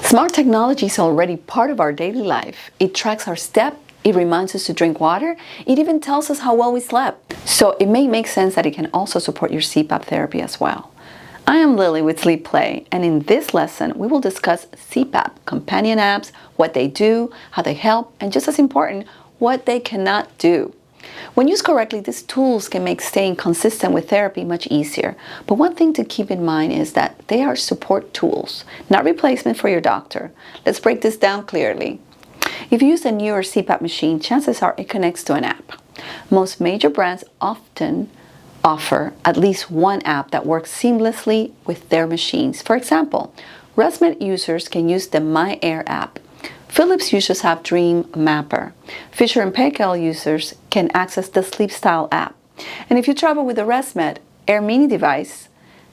Smart technology is already part of our daily life. It tracks our step, it reminds us to drink water, it even tells us how well we slept. So it may make sense that it can also support your CPAP therapy as well. I am Lily with Sleeplay, and in this lesson we will discuss CPAP companion apps, what they do, how they help, and just as important, what they cannot do. When used correctly, these tools can make staying consistent with therapy much easier. But one thing to keep in mind is that they are support tools, not replacement for your doctor. Let's break this down clearly. If you use a newer CPAP machine, chances are it connects to an app. Most major brands often offer at least one app that works seamlessly with their machines. For example, ResMed users can use the myAir app. Philips users have DreamMapper. Fisher & Paykel users can access the SleepStyle app. And if you travel with the ResMed Air Mini device,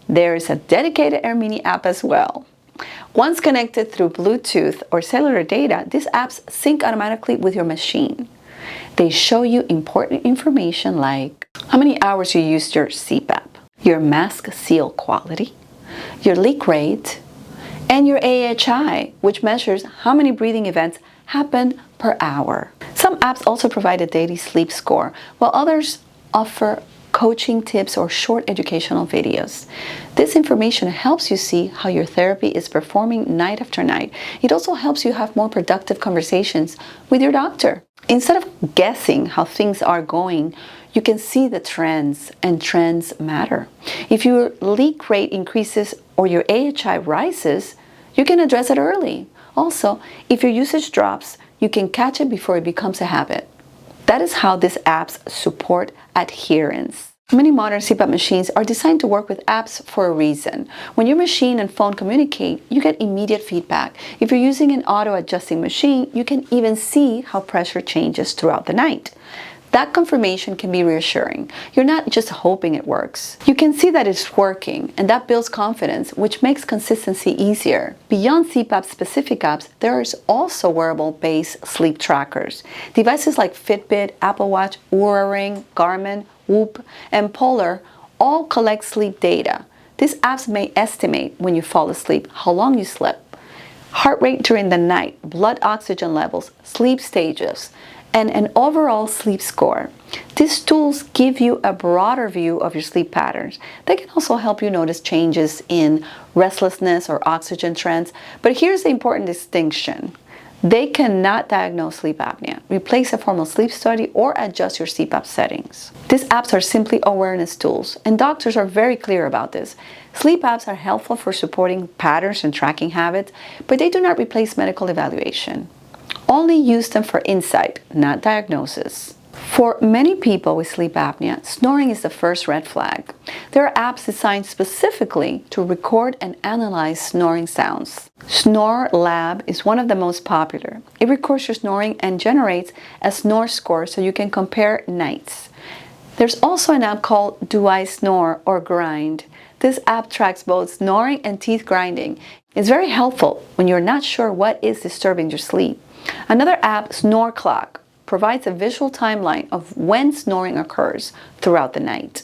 there is a dedicated Air Mini app as well. Once connected through Bluetooth or cellular data, these apps sync automatically with your machine. They show you important information like how many hours you used your CPAP, your mask seal quality, your leak rate, and your AHI, which measures how many breathing events happen per hour. Some apps also provide a daily sleep score, while others offer coaching tips or short educational videos. This information helps you see how your therapy is performing night after night. It also helps you have more productive conversations with your doctor. Instead of guessing how things are going, you can see the trends, and trends matter. If your leak rate increases or your AHI rises, you can address it early. Also, if your usage drops, you can catch it before it becomes a habit. That is how these apps support adherence. Many modern CPAP machines are designed to work with apps for a reason. When your machine and phone communicate, you get immediate feedback. If you're using an auto-adjusting machine, you can even see how pressure changes throughout the night. That confirmation can be reassuring. You're not just hoping it works. You can see that it's working, and that builds confidence, which makes consistency easier. Beyond CPAP-specific apps, there is also wearable-based sleep trackers. Devices like Fitbit, Apple Watch, Oura Ring, Garmin, Whoop, and Polar all collect sleep data. These apps may estimate when you fall asleep, how long you slept, heart rate during the night, blood oxygen levels, sleep stages, and an overall sleep score. These tools give you a broader view of your sleep patterns. They can also help you notice changes in restlessness or oxygen trends. But here's the important distinction. They cannot diagnose sleep apnea, replace a formal sleep study, or adjust your CPAP settings. These apps are simply awareness tools, and doctors are very clear about this. Sleep apps are helpful for supporting patterns and tracking habits, but they do not replace medical evaluation. Only use them for insight, not diagnosis. For many people with sleep apnea, snoring is the first red flag. There are apps designed specifically to record and analyze snoring sounds. SnoreLab is one of the most popular. It records your snoring and generates a snore score so you can compare nights. There's also an app called Do I Snore or Grind. This app tracks both snoring and teeth grinding. It's very helpful when you're not sure what is disturbing your sleep. Another app, Snore Clock, provides a visual timeline of when snoring occurs throughout the night.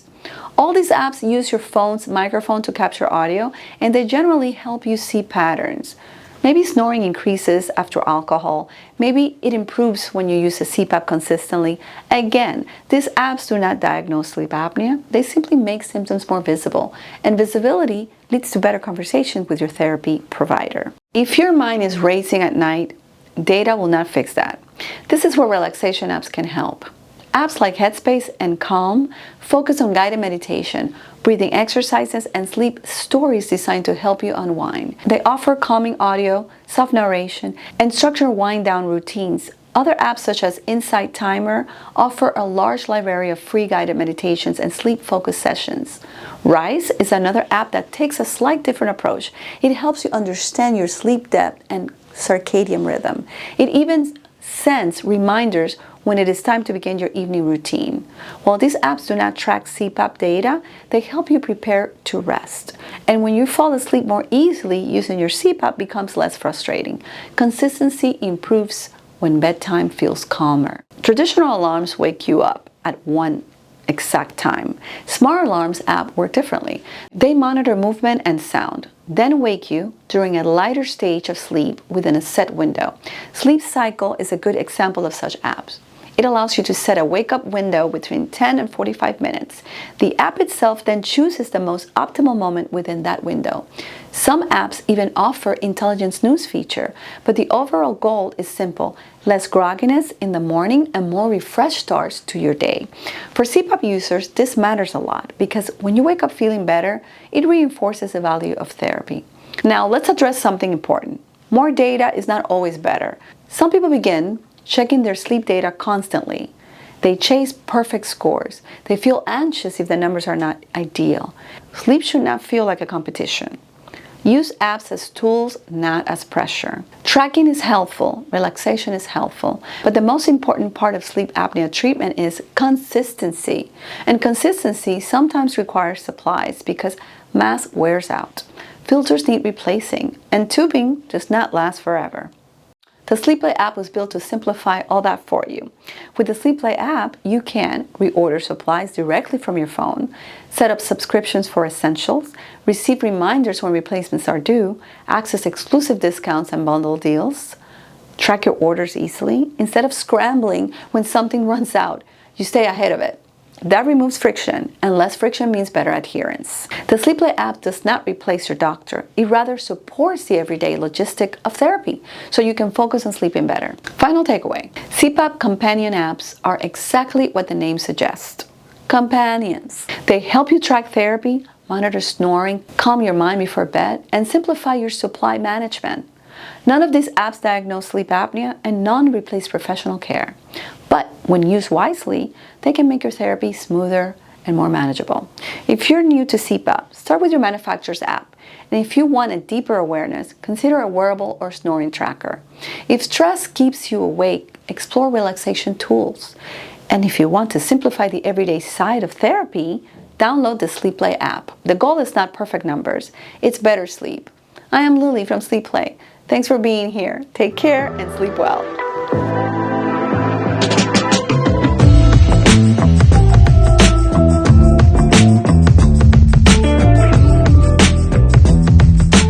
All these apps use your phone's microphone to capture audio, and they generally help you see patterns. Maybe snoring increases after alcohol. Maybe it improves when you use a CPAP consistently. Again, these apps do not diagnose sleep apnea. They simply make symptoms more visible, and visibility leads to better conversations with your therapy provider. If your mind is racing at night, data will not fix that. This is where relaxation apps can help. Apps like Headspace and Calm focus on guided meditation, breathing exercises, and sleep stories designed to help you unwind. They offer calming audio, soft narration, and structured wind-down routines. Other apps such as Insight Timer offer a large library of free guided meditations and sleep-focused sessions. Rise is another app that takes a slight different approach. It helps you understand your sleep depth and circadian rhythm. It even sends reminders when it is time to begin your evening routine. While these apps do not track CPAP data, they help you prepare to rest. And when you fall asleep more easily, using your CPAP becomes less frustrating. Consistency improves when bedtime feels calmer. Traditional alarms wake you up at 1 exact time. Smart Alarms app work differently. They monitor movement and sound, then wake you during a lighter stage of sleep within a set window. Sleep Cycle is a good example of such apps. It allows you to set a wake-up window between 10 and 45 minutes. The app itself then chooses the most optimal moment within that window. Some apps even offer intelligent snooze feature, but the overall goal is simple: less grogginess in the morning and more refreshed starts to your day. For CPAP users, this matters a lot because when you wake up feeling better, it reinforces the value of therapy. Now, let's address something important. More data is not always better. Some people begin checking their sleep data constantly. They chase perfect scores. They feel anxious if the numbers are not ideal. Sleep should not feel like a competition. Use apps as tools, not as pressure. Tracking is helpful, relaxation is helpful, but the most important part of sleep apnea treatment is consistency. And consistency sometimes requires supplies because mask wears out. Filters need replacing, and tubing does not last forever. The Sleeplay app was built to simplify all that for you. With the Sleeplay app, you can reorder supplies directly from your phone, set up subscriptions for essentials, receive reminders when replacements are due, access exclusive discounts and bundle deals, track your orders easily. Instead of scrambling when something runs out, you stay ahead of it. That removes friction, and less friction means better adherence. The Sleeplay app does not replace your doctor. It rather supports the everyday logistic of therapy, so you can focus on sleeping better. Final takeaway: CPAP companion apps are exactly what the name suggests. Companions. They help you track therapy, monitor snoring, calm your mind before bed, and simplify your supply management. None of these apps diagnose sleep apnea, and none replace professional care. But when used wisely, they can make your therapy smoother and more manageable. If you're new to CPAP, start with your manufacturer's app. And if you want a deeper awareness, consider a wearable or snoring tracker. If stress keeps you awake, explore relaxation tools. And if you want to simplify the everyday side of therapy, download the Sleeplay app. The goal is not perfect numbers, it's better sleep. I am Lily from Sleeplay. Thanks for being here. Take care and sleep well.